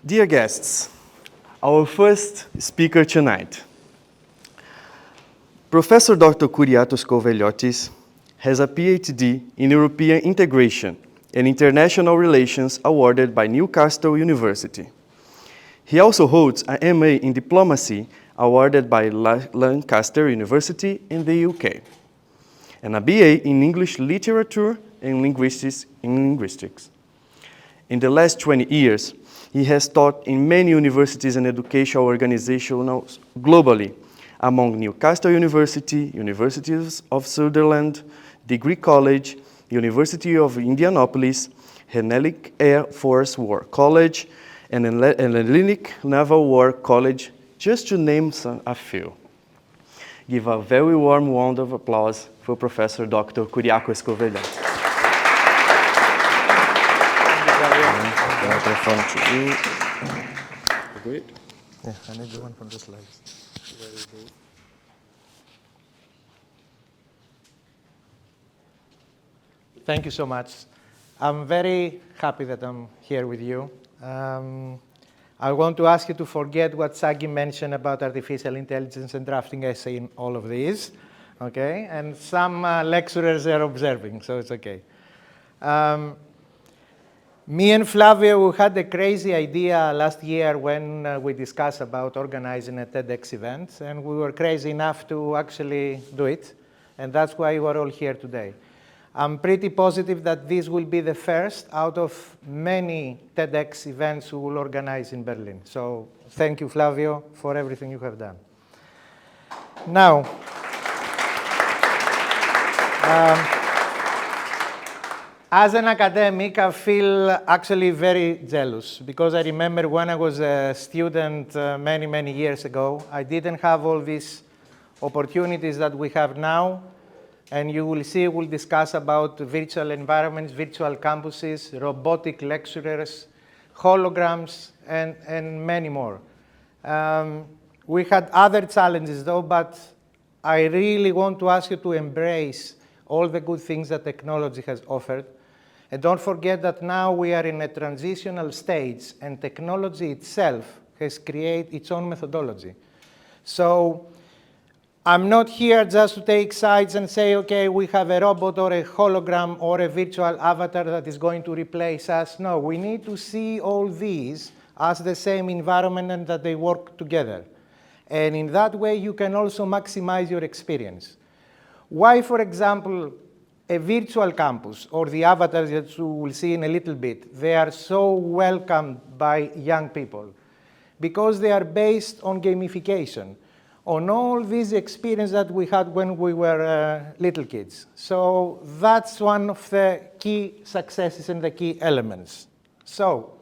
Dear guests, our first speaker tonight, Professor Dr. Kyriakos Kouveliotis has a PhD in European Integration and International Relations awarded by Newcastle University. He also holds an MA in Diplomacy awarded by Lancaster University in the UK, and a BA in English Literature and Linguistics. In the last 20 years, he has taught in many universities and educational organizations globally, among Newcastle University, Universities of Sutherland, Degree College, University of Indianapolis, Henelic Air Force War College, and Hellenic Naval War College, just to name a few. Give a very warm round of applause for Professor Dr. Kyriakos Kouveliotis. Microphone to you. Great. Yeah, I need the one from the slides. Thank you so much. I'm very happy that I'm here with you. I want to ask you to forget what Sagi mentioned about artificial intelligence and drafting essay in all of these, okay? And some lecturers are observing, so it's okay. Me and Flavio, we had a crazy idea last year when we discussed about organizing a TEDx event, and we were crazy enough to actually do it, and that's why we're all here today. I'm pretty positive that this will be the first out of many TEDx events we will organize in Berlin. So thank you, Flavio, for everything you have done. Now, as an academic, I feel actually very jealous because I remember when I was a student many, many years ago, I didn't have all these opportunities that we have now. And you will see, we'll discuss about virtual environments, virtual campuses, robotic lecturers, holograms, and many more. We had other challenges though, but I really want to ask you to embrace all the good things that technology has offered. And don't forget that now we are in a transitional stage and technology itself has created its own methodology. So I'm not here just to take sides and say, okay, we have a robot or a hologram or a virtual avatar that is going to replace us. No, we need to see all these as the same environment and that they work together. And in that way, you can also maximize your experience. Why, for example, a virtual campus or the avatars that you will see in a little bit, they are so welcomed by young people because they are based on gamification, on all these experiences that we had when we were little kids. So that's one of the key successes and the key elements. So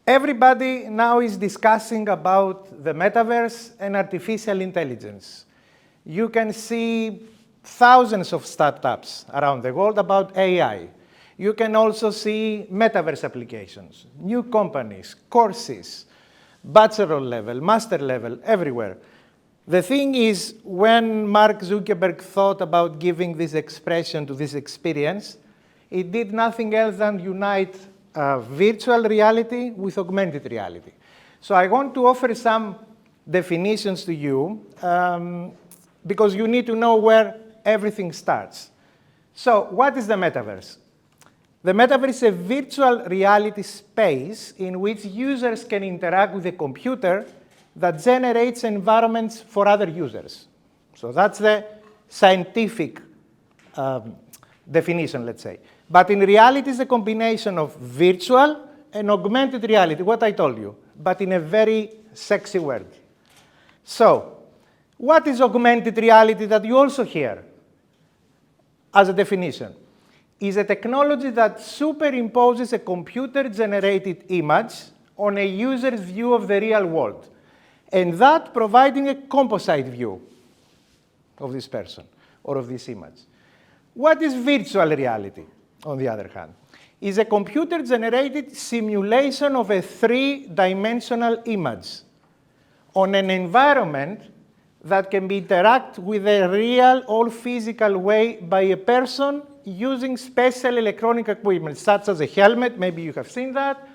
everybody now is discussing about the metaverse and artificial intelligence. You can see thousands of startups around the world about AI. You can also see metaverse applications, new companies, courses, bachelor level, master level, everywhere. The thing is, when Mark Zuckerberg thought about giving this expression to this experience, it did nothing else than unite virtual reality with augmented reality. So I want to offer some definitions to you because you need to know where everything starts. So what is the metaverse? The metaverse is a virtual reality space in which users can interact with a computer that generates environments for other users. So that's the scientific definition, let's say. But in reality, it's a combination of virtual and augmented reality, what I told you, but in a very sexy word. So what is augmented reality that you also hear as a definition? Is a technology that superimposes a computer-generated image on a user's view of the real world, and that providing a composite view of this person or of this image. What is virtual reality, on the other hand? Is a computer-generated simulation of a three-dimensional image on an environment that can be interacted with a real or physical way by a person using special electronic equipment, such as a helmet, maybe you have seen that,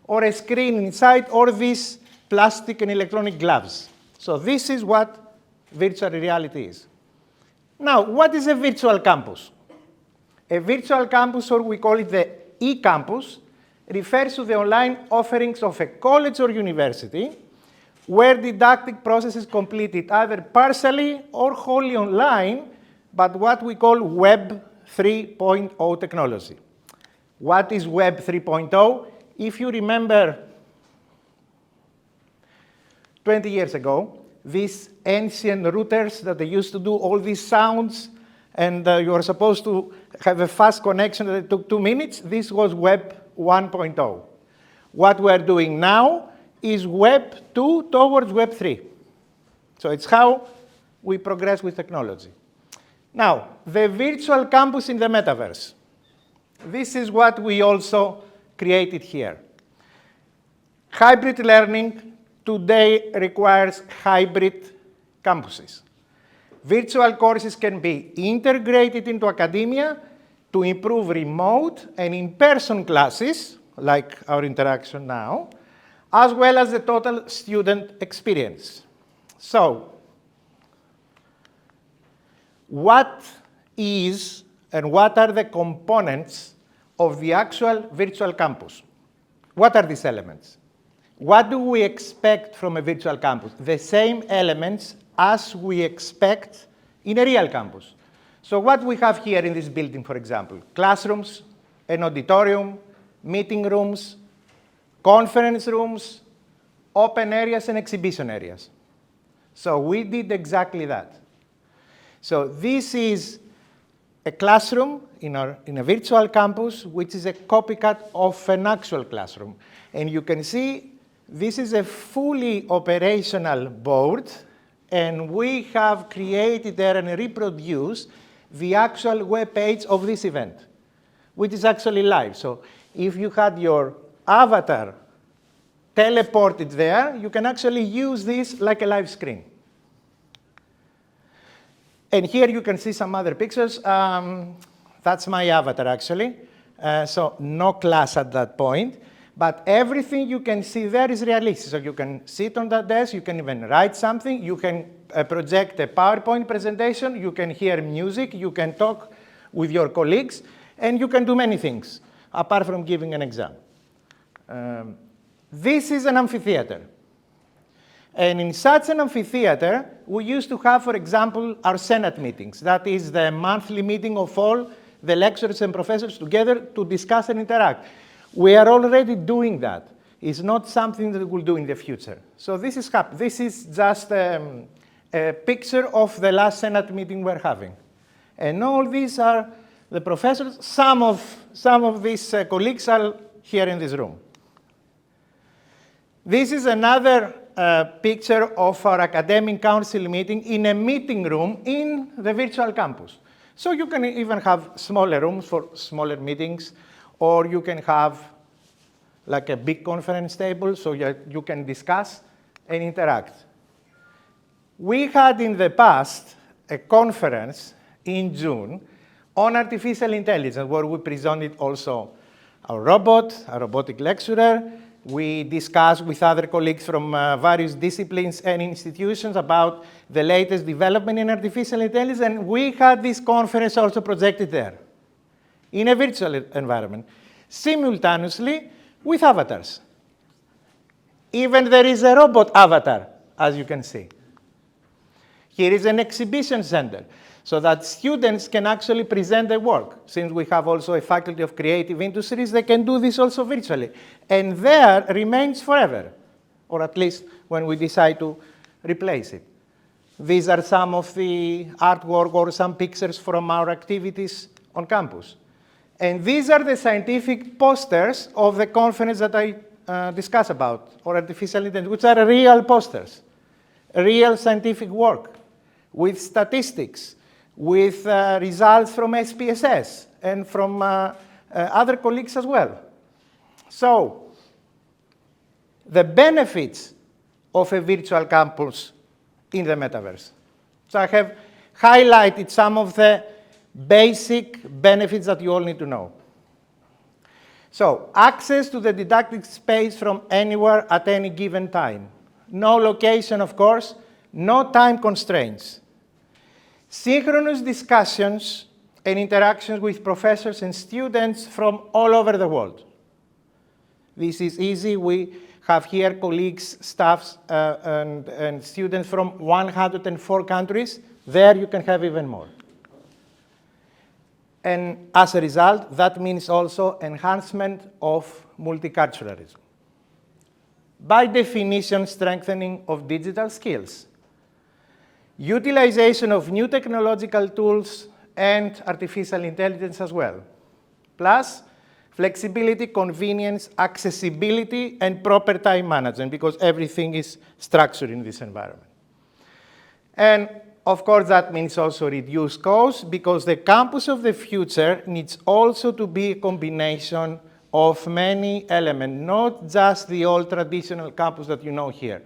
or a screen inside, or these plastic and electronic gloves. So this is what virtual reality is. Now, what is a virtual campus? A virtual campus, or we call it the e-campus, refers to the online offerings of a college or university where didactic process is completed either partially or wholly online, but what we call Web 3.0 technology. What is Web 3.0? If you remember 20 years ago, these ancient routers that they used to do all these sounds, and you were supposed to have a fast connection that took 2 minutes, this was Web 1.0. What we're doing now is Web 2 towards Web 3. So it's how we progress with technology. Now, the virtual campus in the metaverse. This is what we also created here. Hybrid learning today requires hybrid campuses. Virtual courses can be integrated into academia to improve remote and in-person classes, like our interaction now, as well as the total student experience. So, what is and what are the components of the actual virtual campus? What are these elements? What do we expect from a virtual campus? The same elements as we expect in a real campus. So what we have here in this building, for example, classrooms, an auditorium, meeting rooms, conference rooms, open areas, and exhibition areas. So we did exactly that. So this is a classroom in a virtual campus, which is a copycat of an actual classroom. And you can see this is a fully operational board, and we have created there and reproduced the actual web page of this event, which is actually live. So if you had your avatar teleported there, you can actually use this like a live screen. And here you can see some other pictures. That's my avatar, actually. So no class at that point. But everything you can see there is realistic. So you can sit on that desk, you can even write something, you can project a PowerPoint presentation, you can hear music, you can talk with your colleagues, and you can do many things, apart from giving an exam. This is an amphitheater. And in such an amphitheater, we used to have, for example, our Senate meetings. That is the monthly meeting of all the lecturers and professors together to discuss and interact. We are already doing that. It's not something that we'll do in the future. So this is just a picture of the last Senate meeting we're having. And all these are the professors. Some of these colleagues are here in this room. This is another picture of our academic council meeting in a meeting room in the virtual campus. So you can even have smaller rooms for smaller meetings, or you can have like a big conference table so you can discuss and interact. We had in the past a conference in June on artificial intelligence, where we presented also our robotic lecturer. We discussed with other colleagues from various disciplines and institutions about the latest development in artificial intelligence, and we had this conference also projected there in a virtual environment, simultaneously with avatars. Even there is a robot avatar, as you can see. Here is an exhibition center, so that students can actually present their work. Since we have also a faculty of creative industries, they can do this also virtually. And there remains forever, or at least when we decide to replace it. These are some of the artwork or some pictures from our activities on campus. And these are the scientific posters of the conference that I discussed about, or artificial intelligence, which are real posters, real scientific work with statistics, with results from SPSS and from other colleagues as well. So, the benefits of a virtual campus in the metaverse. So I have highlighted some of the basic benefits that you all need to know. So, access to the didactic space from anywhere at any given time. No location, of course, no time constraints. Synchronous discussions and interactions with professors and students from all over the world. This is easy. We have here colleagues, staffs, and students from 104 countries. There you can have even more. And as a result, that means also enhancement of multiculturalism. By definition, strengthening of digital skills. Utilization of new technological tools and artificial intelligence as well. Plus, flexibility, convenience, accessibility, and proper time management, because everything is structured in this environment. And of course, that means also reduced costs, because the campus of the future needs also to be a combination of many elements, not just the old traditional campus that you know here.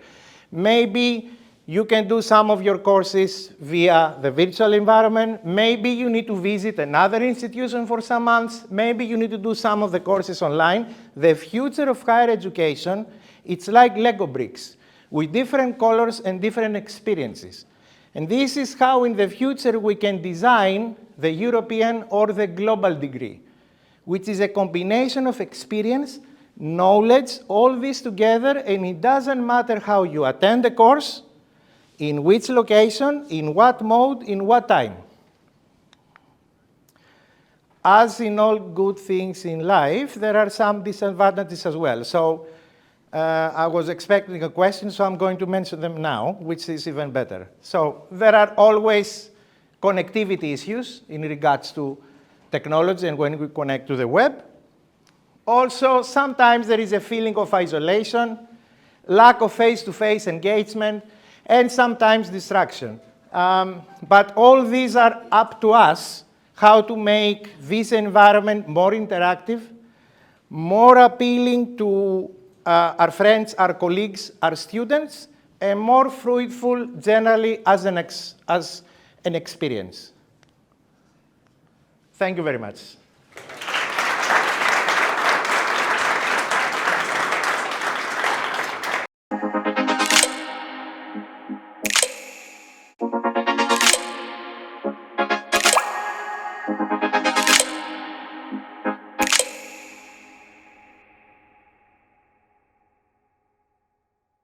Maybe you can do some of your courses via the virtual environment. Maybe you need to visit another institution for some months. Maybe you need to do some of the courses online. The future of higher education, it's like Lego bricks with different colors and different experiences. And this is how in the future we can design the European or the global degree, which is a combination of experience, knowledge, all this together, and it doesn't matter how you attend the course, in which location, in what mode, in what time. As in all good things in life, there are some disadvantages as well. So I was expecting a question, so I'm going to mention them now, which is even better. So there are always connectivity issues in regards to technology and when we connect to the web. Also, sometimes there is a feeling of isolation, lack of face-to-face engagement, and sometimes distraction. But all these are up to us, how to make this environment more interactive, more appealing to our friends, our colleagues, our students, and more fruitful generally as an experience. Thank you very much.